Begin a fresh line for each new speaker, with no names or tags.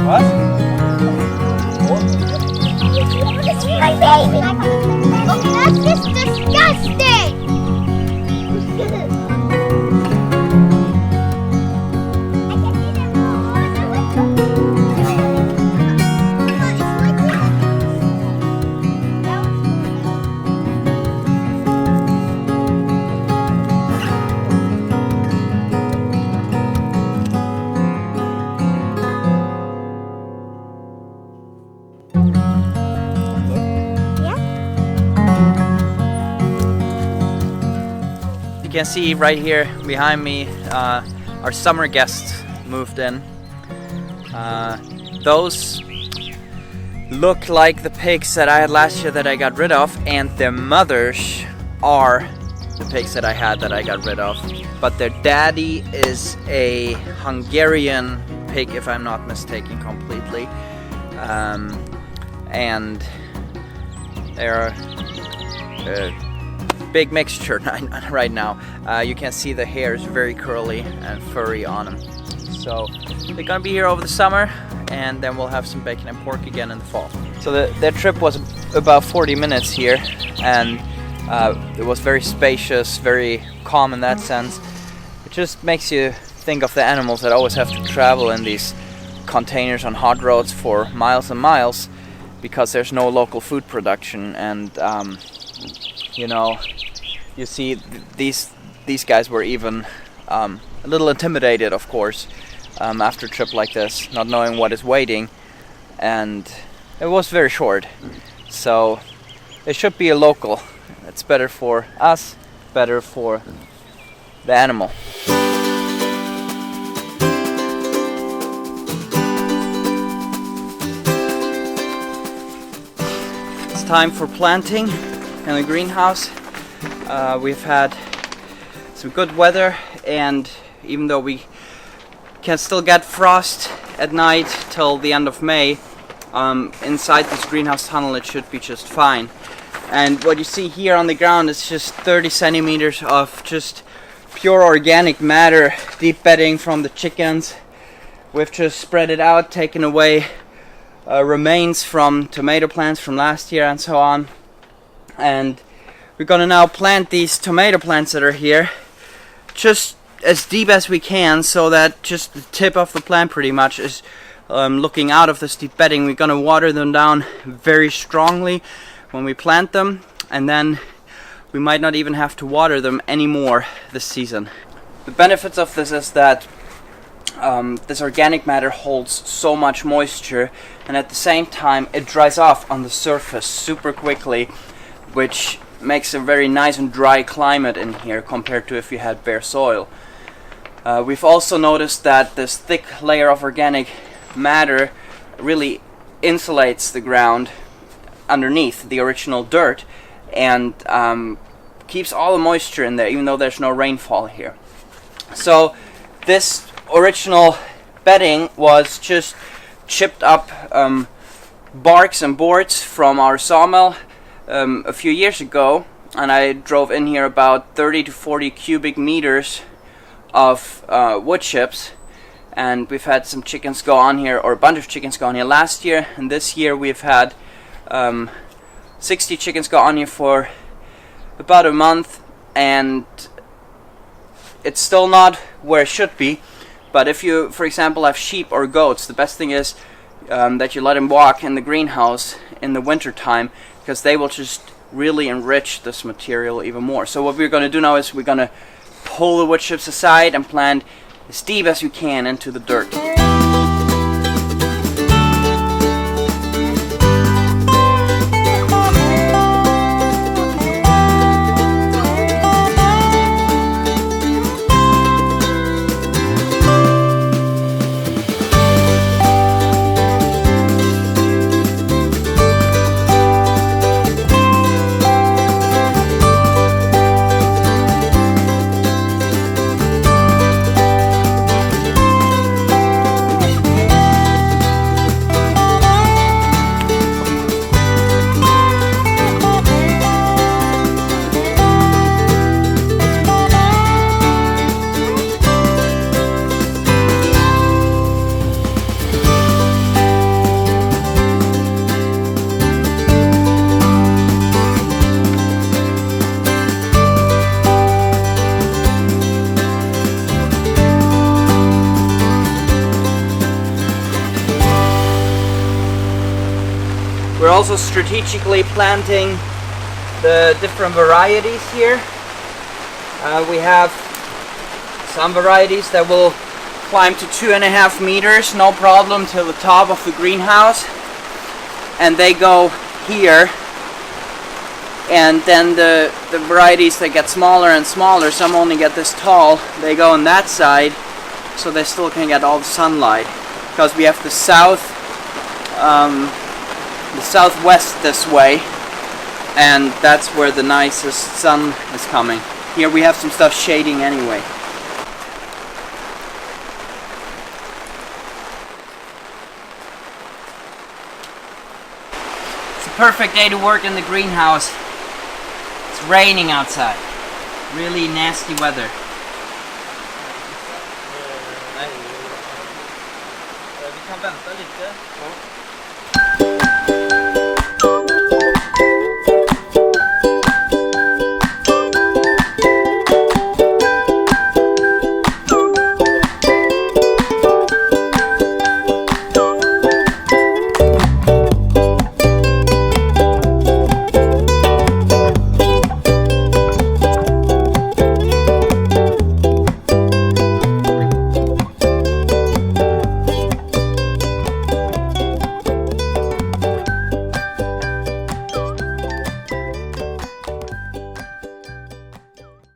What?
My baby! That's just disgusting!
You can see right here behind me, our summer guests moved in. Those look like the pigs that I had last year that I got rid of, and their mothers are the pigs that I had that I got rid of. But their daddy is a Hungarian pig, if I'm not mistaken completely. And they're big mixture right now. You can see the hair is very curly and furry on them. So they're gonna be here over the summer, and then we'll have some bacon and pork again in the fall. So their trip was about 40 minutes here, and it was very spacious, very calm in that sense. It just makes you think of the animals that always have to travel in these containers on hot roads for miles and miles because there's no local food production. And you know, you see these guys were even a little intimidated, of course, after a trip like this, not knowing what is waiting, and it was very short. So it should be a local. It's better for us, better for the animal. It's time for planting in the greenhouse. We've had some good weather, and even though we can still get frost at night till the end of May, inside this greenhouse tunnel it should be just fine. And what you see here on the ground is just 30 centimeters of just pure organic matter, deep bedding from the chickens. We've just spread it out, taken away remains from tomato plants from last year and so on. And we're gonna now plant these tomato plants that are here just as deep as we can, so that just the tip of the plant pretty much is looking out of this deep bedding. We're gonna water them down very strongly when we plant them, and then we might not even have to water them anymore this season. The benefits of this is that this organic matter holds so much moisture, and at the same time it dries off on the surface super quickly, which makes a very nice and dry climate in here compared to if you had bare soil. We've also noticed that this thick layer of organic matter really insulates the ground underneath the original dirt, and keeps all the moisture in there even though there's no rainfall here. So this original bedding was just chipped up barks and boards from our sawmill a few years ago, and I drove in here about 30 to 40 cubic meters of wood chips, and we've had some chickens go on here, or a bunch of chickens go on here last year, and this year we've had 60 chickens go on here for about a month, and it's still not where it should be. But if you, for example, have sheep or goats, the best thing is that you let them walk in the greenhouse in the winter time, because they will just really enrich this material even more. So what we're going to do now is we're going to pull the wood chips aside and plant as deep as you can into the dirt. We're also strategically planting the different varieties here. We have some varieties that will climb to 2.5 meters, no problem, till the top of the greenhouse, and they go here. And then the varieties that get smaller and smaller, some only get this tall, they go on that side, so they still can get all the sunlight. Because we have the southwest this way, and that's where the nicest sun is coming. Here we have some stuff shading anyway. It's a perfect day to work in the greenhouse. It's raining outside. Really nasty weather.
Vi kan vänta lite.